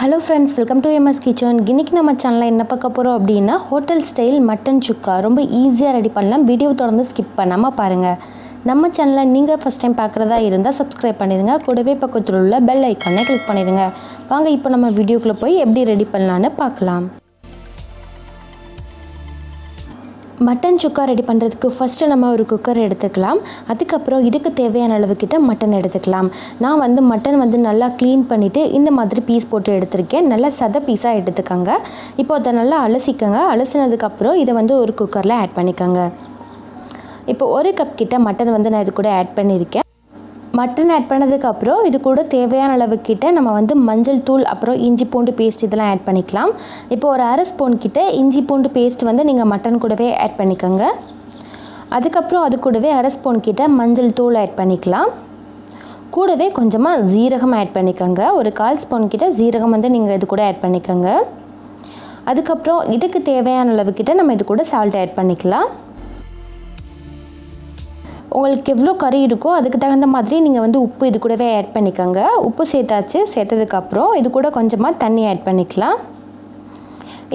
Hello friends, welcome to MS Kitchen. இன்னைக்கு நம்ம சேனல்ல என்ன பார்க்க போறோம் அப்படினா ஹோட்டல் ஸ்டைல் மட்டன் சுக்கா ரொம்ப ஈஸியா ரெடி பண்ணலாம். வீடியோ தொடர்ந்து ஸ்கிப் பண்ணாம பாருங்க. நம்ம சேனலை நீங்க ஃபர்ஸ்ட் டைம் பார்க்கறதா இருந்தா Subscribe பண்ணிடுங்க. கூடவே பக்கத்துல உள்ள பெல் ஐகானை கிளிக் பண்ணிடுங்க. வாங்க இப்போ நம்ம வீடியோக்குள்ள போய் எப்படி ரெடி பண்ணலாம்னு பார்க்கலாம். மட்டன் சுக்கா ரெடி பண்ணுறதுக்கு ஃபஸ்ட்டு நம்ம ஒரு குக்கர் எடுத்துக்கலாம். அதுக்கப்புறம் இதுக்கு தேவையான அளவுக்கிட்ட மட்டன் எடுத்துக்கலாம். நான் மட்டன் நல்லா க்ளீன் பண்ணிவிட்டு இந்த மாதிரி பீஸ் போட்டு எடுத்திருக்கேன். நல்லா சத பீஸாக எடுத்துக்கோங்க. இப்போ அதை நல்லா அலசிக்கோங்க. அலசினதுக்கப்புறம் இதை ஒரு குக்கரில் ஆட் பண்ணிக்கோங்க. இப்போ ஒரு கப் கிட்ட மட்டன் நான் இது கூட ஆட் பண்ணியிருக்கேன். மட்டன் ஆட் பண்ணதுக்கப்புறம் இது கூட தேவையான அளவுக்கிட்ட நம்ம மஞ்சள் தூள் அப்புறம் இஞ்சி பூண்டு பேஸ்ட் இதெல்லாம் ஆட் பண்ணிக்கலாம். இப்போ ஒரு அரை ஸ்பூன் கிட்ட இஞ்சி பூண்டு பேஸ்ட் நீங்கள் மட்டன் கூடவே ஆட் பண்ணிக்கோங்க. அதுக்கப்புறம் அது கூடவே அரை ஸ்பூன் கிட்ட மஞ்சள் தூள் ஆட் பண்ணிக்கலாம். கூடவே கொஞ்சமாக ஜீரகம் ஆட் பண்ணிக்கோங்க. ஒரு 1/4 ஸ்பூன் கிட்ட ஜீரகம் நீங்கள் இது கூட ஆட் பண்ணிக்கோங்க. அதுக்கப்புறம் இதுக்கு தேவையான அளவுக்கிட்ட நம்ம இது கூட சால்ட் ஆட் பண்ணிக்கலாம். உங்களுக்கு எவ்வளோ கறி இருக்கோ அதுக்கு தகுந்த மாதிரி நீங்கள் உப்பு இது கூடவே ஆட் பண்ணிக்கோங்க. உப்பு சேர்த்தாச்சு. சேர்த்ததுக்கப்புறம் இது கூட கொஞ்சமாக தண்ணி ஆட் பண்ணிக்கலாம்.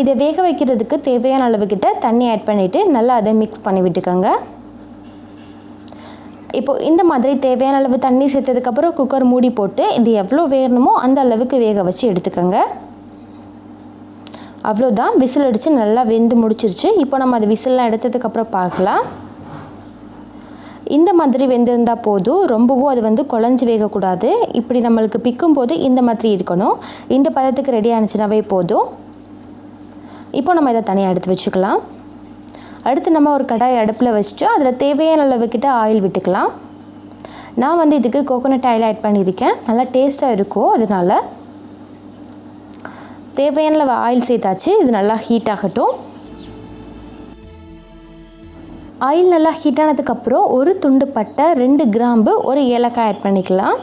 இதை வேக வைக்கிறதுக்கு தேவையான அளவுக்கிட்ட தண்ணி ஆட் பண்ணிவிட்டு நல்லா அதை மிக்ஸ் பண்ணி விட்டுக்கோங்க. இப்போது இந்த மாதிரி தேவையான அளவு தண்ணி சேர்த்ததுக்கப்புறம் குக்கர் மூடி போட்டு இது எவ்வளோ வேகணுமோ அந்த அளவுக்கு வேக வச்சு எடுத்துக்கோங்க. அவ்வளோதான், விசில் அடித்து நல்லா வெந்து முடிச்சிருச்சு. இப்போ நம்ம அது விசில்லாம் எடுத்ததுக்கப்புறம் பார்க்கலாம். இந்த மாதிரி வெந்திருந்தால் போதும். ரொம்பவும் அது குழஞ்சி வேகக்கூடாது. இப்படி நம்மளுக்கு பிக்கும் போது இந்த மாதிரி இருக்கணும். இந்த பதத்துக்கு ரெடி ஆனிச்சுனாவே போதும். இப்போ நம்ம இதை தனியாக எடுத்து வச்சுக்கலாம். அடுத்து நம்ம ஒரு கடாய் அடுப்பில் வச்சுட்டு அதில் தேவையான அளவுக்கிட்ட ஆயில் விட்டுக்கலாம். நான் இதுக்கு கோகோனட் ஆயில் ஆட் பண்ணியிருக்கேன். நல்லா டேஸ்ட்டாக இருக்கும். அதனால் தேவையான அளவு ஆயில் சேர்த்தாச்சு. இது நல்லா ஹீட் ஆகட்டும். ஆயில் நல்லா ஹீட் ஆனதுக்கப்புறம் ஒரு துண்டு பட்டை, 2 கிராம்பு, ஒரு ஏலக்காய் ஆட் பண்ணிக்கலாம்.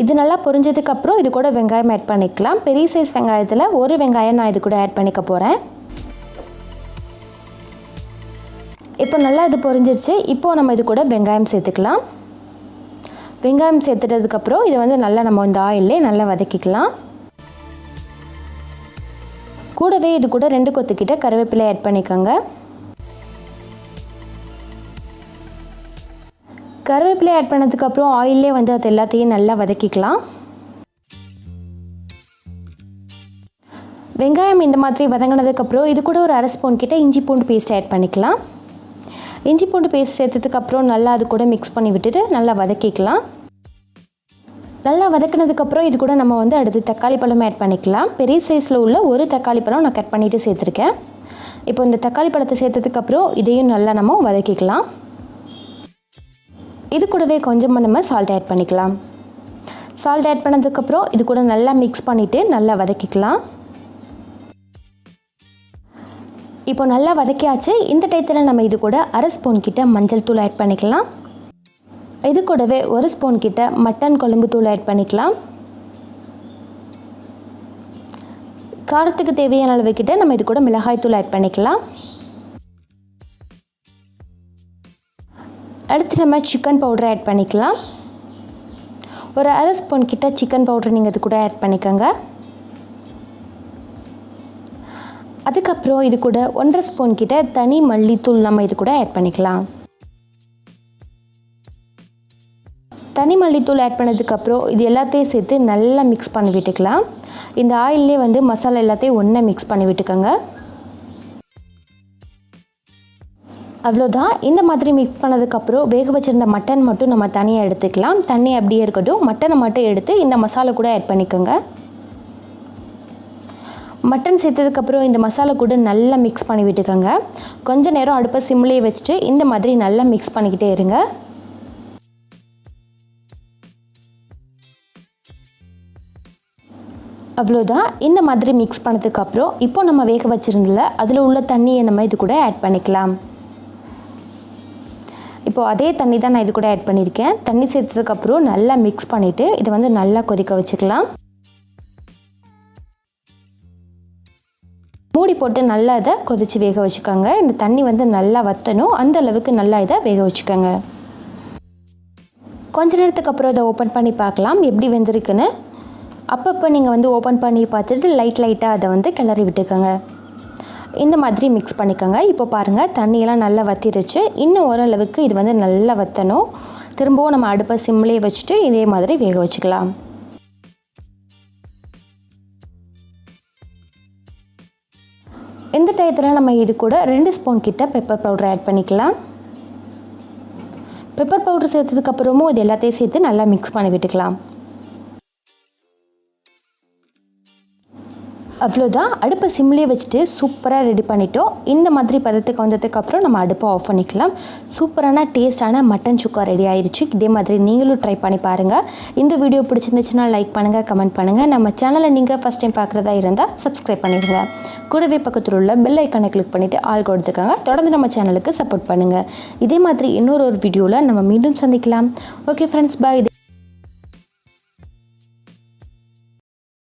இது நல்லா பொரிஞ்சதுக்கப்புறம் இது கூட வெங்காயம் ஆட் பண்ணிக்கலாம். பெரிய சைஸ் வெங்காயத்தில் ஒரு வெங்காயம் நான் இது கூட ஆட் பண்ணிக்க போகிறேன். இப்போ நல்லா இது பொரிஞ்சிருச்சு. இப்போது நம்ம இது கூட வெங்காயம் சேர்த்துக்கலாம். வெங்காயம் சேர்த்துட்டதுக்கப்புறம் இதை நல்லா நம்ம இந்த ஆயிலே நல்லா வதக்கிக்கலாம். கூடவே இது கூட 2 கொத்துக்கிட்ட கருவேப்பிலை ஆட் பண்ணிக்கோங்க. கருவேப்பிலை ஆட் பண்ணதுக்கப்புறம் ஆயிலே அது எல்லாத்தையும் நல்லா வதக்கிக்கலாம். வெங்காயம் இந்த மாதிரி வதங்கினதுக்கப்புறம் இது கூட ஒரு அரை ஸ்பூன் கிட்ட இஞ்சி பூண்டு பேஸ்ட் ஆட் பண்ணிக்கலாம். இஞ்சி பூண்டு பேஸ்ட் சேர்த்ததுக்கப்புறம் நல்லா அது கூட மிக்ஸ் பண்ணி விட்டுட்டு நல்லா வதக்கிக்கலாம். நல்லா வதக்கினதுக்கப்புறம் இது கூட நம்ம அடுத்து தக்காளி பழம் ஆட் பண்ணிக்கலாம். பெரிய சைஸில் உள்ள ஒரு தக்காளி பழம் நான் கட் பண்ணிவிட்டு சேர்த்துருக்கேன். இப்போ இந்த தக்காளி பழத்தை சேர்த்ததுக்கப்புறம் இதையும் நல்லா நம்ம வதக்கிக்கலாம். இது கூடவே கொஞ்சமாக நம்ம சால்ட் ஆட் பண்ணிக்கலாம். சால்ட் ஆட் பண்ணதுக்கப்புறம் இது கூட நல்லா மிக்ஸ் பண்ணிவிட்டு நல்லா வதக்கிக்கலாம். இப்போ நல்லா வதக்கியாச்சு. இந்த டயத்தில் நம்ம இது கூட அரை ஸ்பூன் கிட்ட மஞ்சள் தூள் ஆட் பண்ணிக்கலாம். இது கூடவே ஒரு ஸ்பூன் கிட்ட மட்டன் குழம்பு தூள் ஆட் பண்ணிக்கலாம். காரத்துக்கு தேவையான அளவுக்கிட்ட நம்ம இது கூட மிளகாய் தூள் ஆட் பண்ணிக்கலாம். அடுத்து நம்ம சிக்கன் பவுடர் ஆட் பண்ணிக்கலாம். ஒரு அரை ஸ்பூன் கிட்ட சிக்கன் பவுடர் நீங்கள் இது கூட ஆட் பண்ணிக்கோங்க. அதுக்கப்புறம் இது கூட 1.5 ஸ்பூன் கிட்ட தனி மல்லித்தூள் நம்ம இது கூட ஆட் பண்ணிக்கலாம். தனி மல்லித்தூள் ஆட் பண்ணதுக்கப்புறம் இது எல்லாத்தையும் சேர்த்து நல்லா மிக்ஸ் பண்ணி விட்டுக்கலாம். இந்த ஆயிலே மசாலா எல்லாத்தையும் ஒன்றா மிக்ஸ் பண்ணி விட்டுக்கோங்க. அவ்வளோதான். இந்த மாதிரி மிக்ஸ் பண்ணதுக்கப்புறம் வேக வச்சுருந்த மட்டன் மட்டும் நம்ம தனியாக எடுத்துக்கலாம். தண்ணி அப்படியே இருக்கட்டும். மட்டனை மட்டும் எடுத்து இந்த மசாலா கூட ஆட் பண்ணிக்கோங்க. மட்டன் சேர்த்ததுக்கப்புறம் இந்த மசாலா கூட நல்லா மிக்ஸ் பண்ணி விட்டுக்கோங்க. கொஞ்ச நேரம் அடுப்பை சிம்லேயே வச்சுட்டு இந்த மாதிரி நல்லா மிக்ஸ் பண்ணிக்கிட்டே இருங்க. அவ்வளோதான். இந்த மாதிரி மிக்ஸ் பண்ணதுக்கப்புறம் இப்போ நம்ம வேக வச்சுருந்ததில் அதில் உள்ள தண்ணியை நம்ம இது கூட ஆட் பண்ணிக்கலாம். இப்போது அதே தண்ணி தான் நான் இது கூட ஆட் பண்ணியிருக்கேன். தண்ணி சேர்த்ததுக்கப்புறம் நல்லா மிக்ஸ் பண்ணிவிட்டு இதை நல்லா கொதிக்க வச்சுக்கலாம். மூடி போட்டு நல்லா இதை கொதித்து வேக வச்சுக்கோங்க. இந்த தண்ணி நல்லா வற்றணும். அந்த அளவுக்கு நல்லா இதை வேக வச்சுக்கோங்க. கொஞ்ச நேரத்துக்கு அப்புறம் இதை ஓப்பன் பண்ணி பார்க்கலாம் எப்படி வெந்திருக்குன்னு. அப்பப்போ நீங்கள் வந்து ஓப்பன் பண்ணி பார்த்துட்டு லைட்டாக அதை வந்து கிளறி விட்டுக்கோங்க. இந்த மாதிரி மிக்ஸ் பண்ணிக்கோங்க. இப்போ பாருங்கள் தண்ணியெல்லாம் நல்லா வற்றிருச்சு. இன்னும் ஓரளவுக்கு இது வந்து நல்லா வற்றணும். திரும்பவும் நம்ம அடுப்பை சிம்லேயே வச்சுட்டு இதே மாதிரி வேக வச்சுக்கலாம். இந்த டயத்தில் நம்ம இது கூட 2 ஸ்பூன் கிட்ட பெப்பர் பவுடர் ஆட் பண்ணிக்கலாம். பெப்பர் பவுடர் சேர்த்ததுக்கப்புறமும் இது எல்லாத்தையும் சேர்த்து நல்லா மிக்ஸ் பண்ணி விட்டுக்கலாம். அவ்வளோதான், அடுப்பை சிம்லேயே வச்சுட்டு சூப்பராக ரெடி பண்ணிட்டோம். இந்த மாதிரி பதத்துக்கு வந்ததுக்கப்புறம் நம்ம அடுப்பை ஆஃப் பண்ணிக்கலாம். சூப்பரான டேஸ்டான மட்டன் சுக்கா ரெடி ஆயிடுச்சு. இதே மாதிரி நீங்களும் ட்ரை பண்ணி பாருங்கள். இந்த வீடியோ பிடிச்சிருந்துச்சுன்னா லைக் பண்ணுங்கள், கமெண்ட் பண்ணுங்கள். நம்ம சேனலை நீங்கள் ஃபஸ்ட் டைம் பார்க்குறதா இருந்தால் சப்ஸ்கிரைப் பண்ணிடுங்க. கூடவே பக்கத்தில் உள்ள பெல் ஐக்கானை கிளிக் பண்ணிவிட்டு ஆல் கொடுத்துக்கோங்க. தொடர்ந்து நம்ம சேனலுக்கு சப்போர்ட் பண்ணுங்கள். இதே மாதிரி இன்னொரு வீடியோவில் நம்ம மீண்டும் சந்திக்கலாம். ஓகே ஃப்ரெண்ட்ஸ், பாய்.